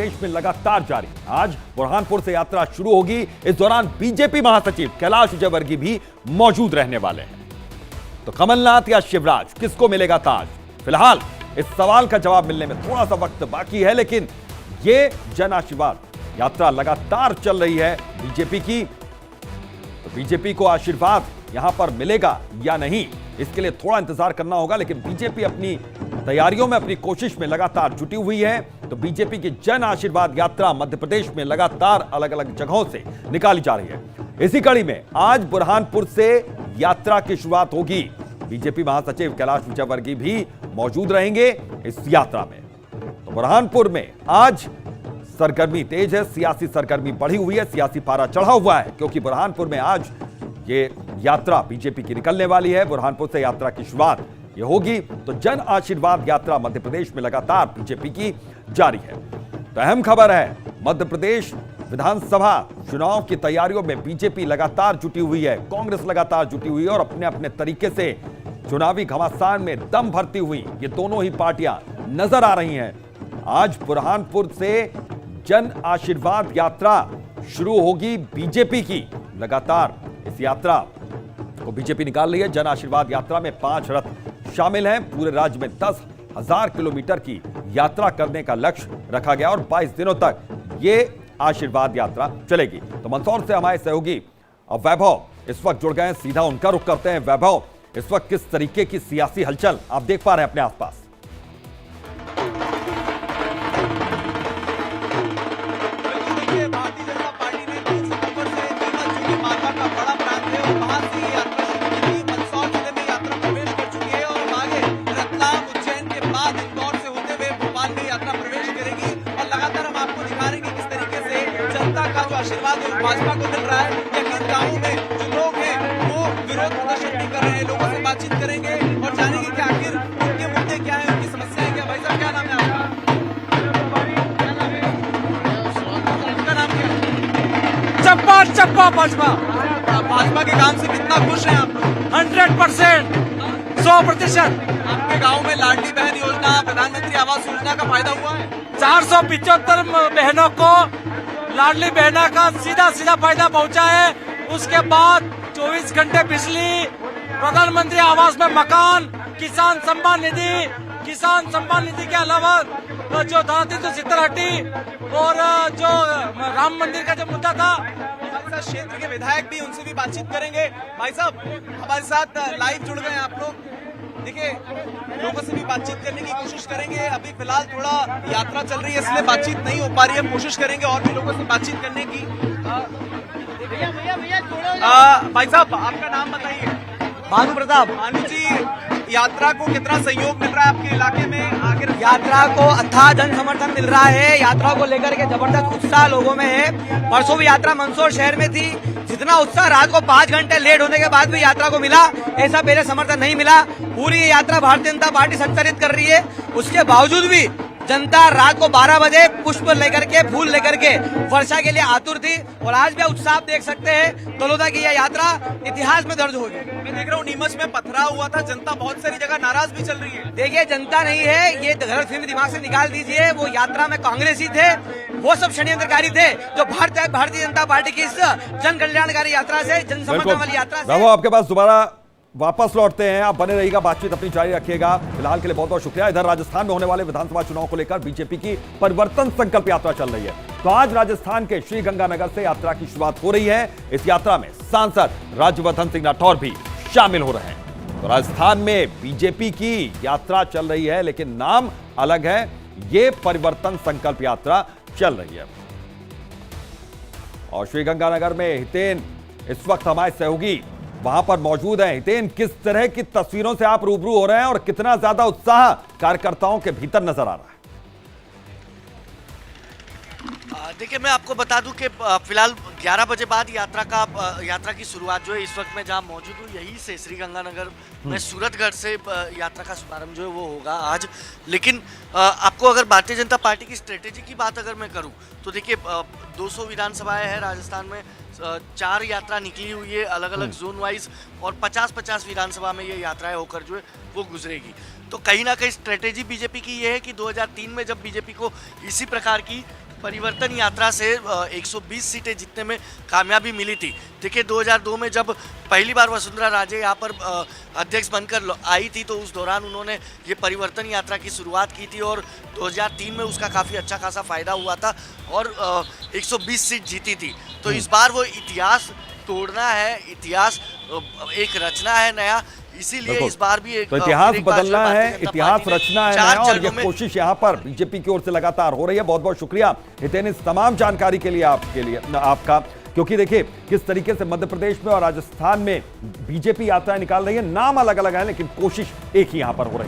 प्रदेश में लगातार जारी। आज बुरहानपुर से यात्रा शुरू होगी। इस दौरान बीजेपी महासचिव कैलाश विजयवर्गीय भी मौजूद रहने वाले हैं। तो कमलनाथ या शिवराज, किसको मिलेगा ताज? फिलहाल इस सवाल का जवाब मिलने में थोड़ा सा वक्त बाकी है, लेकिन ये जन आशीर्वाद यात्रा लगातार चल रही है बीजेपी की। तो बीजेपी को आशीर्वाद यहां पर मिलेगा या नहीं, इसके लिए थोड़ा इंतजार करना होगा। लेकिन बीजेपी अपनी तैयारियों में, अपनी कोशिश में लगातार जुटी हुई है। तो बीजेपी की जन आशीर्वाद यात्रा मध्य प्रदेश में लगातार अलग अलग जगहों से निकाली जा रही है। इसी कड़ी में आज बुरहानपुर से यात्रा की शुरुआत होगी। बीजेपी महासचिव कैलाश विजयवर्गीय भी मौजूद रहेंगे इस यात्रा में। तो बुरहानपुर में आज सरगर्मी तेज है, सियासी सरगर्मी बढ़ी हुई है, सियासी पारा चढ़ा हुआ है, क्योंकि बुरहानपुर में आज ये यात्रा बीजेपी की निकलने वाली है। बुरहानपुर से यात्रा की शुरुआत ये होगी। तो जन आशीर्वाद यात्रा मध्य प्रदेश में लगातार बीजेपी की जारी है। तो अहम खबर है, मध्य प्रदेश विधानसभा चुनाव की तैयारियों में बीजेपी लगातार जुटी हुई है, कांग्रेस लगातार जुटी हुई है और अपने अपने तरीके से चुनावी घमासान में दम भरती हुई ये दोनों ही पार्टियां नजर आ रही हैं। आज बुरहानपुर से जन आशीर्वाद यात्रा शुरू होगी बीजेपी की। लगातार इस यात्रा को बीजेपी निकाल रही है। जन आशीर्वाद यात्रा में 5 रथ शामिल हैं। पूरे राज्य में 10,000 किलोमीटर की यात्रा करने का लक्ष्य रखा गया और 22 दिनों तक ये आशीर्वाद यात्रा चलेगी। तो मंदसौर से हमारे सहयोगी वैभव इस वक्त जुड़ गए हैं, सीधा उनका रुख करते हैं। वैभव, इस वक्त किस तरीके की सियासी हलचल आप देख पा रहे हैं अपने आसपास? आशीर्वाद भाजपा को मिल रहा है। लेकिन गांवों में जो लोग हैं वो विरोध प्रदर्शन भी कर रहे हैं, लोगों से बातचीत करेंगे और जानेंगे कि आखिर उनके मुद्दे क्या है, उनकी समस्याएं क्या। भाई साहब, क्या नाम है आपका? आपका नाम क्या है? चप्पा चप्पा भाजपा। भाजपा के काम से कितना खुश हैं आप लोग? 100%, 100%। आपके गाँव में लाडली बहन योजना, प्रधानमंत्री आवास योजना का फायदा हुआ है? 475 बहनों को लाडली बहना का सीधा सीधा फायदा पहुंचा है। उसके बाद 24 घंटे बिजली, प्रधानमंत्री आवास में मकान, किसान सम्मान निधि के अलावा जो धराती तो सितरहटी और जो राम मंदिर का जो मुद्दा था। हमारे साथ क्षेत्र के विधायक भी, उनसे भी बातचीत करेंगे। भाई साहब, हमारे साथ लाइव जुड़ गए आप लोग। देखिए, लोगों से भी बातचीत करने की कोशिश करेंगे। अभी फिलहाल थोड़ा यात्रा चल रही है, इसलिए बातचीत नहीं हो पा रही है। कोशिश करेंगे और भी लोगों से बातचीत करने की। भाई साहब, आपका नाम बताइए। भानु प्रताप। भानु जी, यात्रा को कितना सहयोग मिल रहा है आपके इलाके में? आखिर यात्रा को अथाह जन समर्थन मिल रहा है। यात्रा को लेकर के जबरदस्त उत्साह लोगों में है। परसों भी यात्रा मंदसौर शहर में थी। जितना उत्साह रात को 5 घंटे लेट होने के बाद भी यात्रा को मिला, ऐसा पहले समर्थन नहीं मिला। पूरी ये यात्रा भारतीय जनता पार्टी संचालित कर रही है। उसके बावजूद भी जनता रात को 12 बजे पुष्प लेकर के, फूल लेकर के वर्षा के लिए आतुर थी। और आज भी उत्साह देख सकते हैं। तलोदा की यह यात्रा इतिहास में दर्ज होगी। मैं देख रहा हूँ नीमच में पथराव हुआ था, जनता बहुत सारी जगह नाराज भी चल रही है। देखिए, जनता नहीं है, ये गलत फिल्म दिमाग से निकाल दीजिए। वो यात्रा में कांग्रेसी थे, वो सब षड्यंत्रकारी थे जो भारतीय जनता पार्टी की इस जन कल्याणकारी यात्रा से, जन समर्थन वाली यात्रा से। आपके पास दोबारा वापस लौटते हैं। आप बने रहिएगा, बातचीत अपनी जारी रखिएगा। फिलहाल के लिए बहुत बहुत शुक्रिया। इधर राजस्थान में होने वाले विधानसभा चुनाव को लेकर बीजेपी की परिवर्तन संकल्प यात्रा चल रही है। तो आज राजस्थान के श्रीगंगानगर से यात्रा की शुरुआत हो रही है। इस यात्रा में सांसद राज्यवर्धन सिंह राठौर भी शामिल हो रहे हैं। तो राजस्थान में बीजेपी की यात्रा चल रही है, लेकिन नाम अलग है। ये परिवर्तन संकल्प यात्रा चल रही है। और श्रीगंगानगर में हितेन इस वक्त हमारे सहयोगी वहां पर मौजूद हैं। हितेन, किस तरह की तस्वीरों से आप रूबरू हो रहे हैं और कितना ज्यादा उत्साह कार्यकर्ताओं के भीतर नजर आ रहा है? देखिए, मैं आपको बता दूं कि फिलहाल 11 बजे बाद यात्रा की शुरुआत जो है, इस वक्त मैं जहां मौजूद हूं यहीं से श्रीगंगानगर में सूरतगढ़ से यात्रा का शुभारंभ जो है वो होगा आज। लेकिन आपको अगर भारतीय जनता पार्टी की स्ट्रेटेजी की बात अगर मैं करूं तो देखिए, 200 विधानसभाएं हैं राजस्थान में, 4 यात्रा निकली हुई है अलग अलग जोन वाइज, और 50-50 विधानसभा में ये यात्राएं होकर जो है वो गुजरेगी। तो कहीं ना कहीं स्ट्रेटेजी बीजेपी की ये है कि 2003 में जब बीजेपी को इसी प्रकार की परिवर्तन यात्रा से 120 सीटें जीतने में कामयाबी मिली थी। देखिए 2002 में जब पहली बार वसुंधरा राजे यहाँ पर अध्यक्ष बनकर आई थी, तो उस दौरान उन्होंने ये परिवर्तन यात्रा की शुरुआत की थी और 2003 में उसका काफ़ी अच्छा खासा फायदा हुआ था और 120 सीट जीती थी। तो इस बार वो इतिहास तोड़ना है, इतिहास एक रचना है नया, इसीलिए बिल्कुल। इस बार भी एक तो इतिहास फिर एक बार जो बदलना भारतीय है, जनता इतिहास पार्टी ने रचना है 4 नया, और ये चरणों में कोशिश यहाँ पर बीजेपी की ओर से लगातार हो रही है। बहुत बहुत शुक्रिया हितेन इस तमाम जानकारी के लिए आपका, क्योंकि देखिए किस तरीके से मध्य प्रदेश में और राजस्थान में बीजेपी यात्राएं निकाल रही है, नाम अलग अलग है लेकिन कोशिश एक ही यहां पर हो रही है।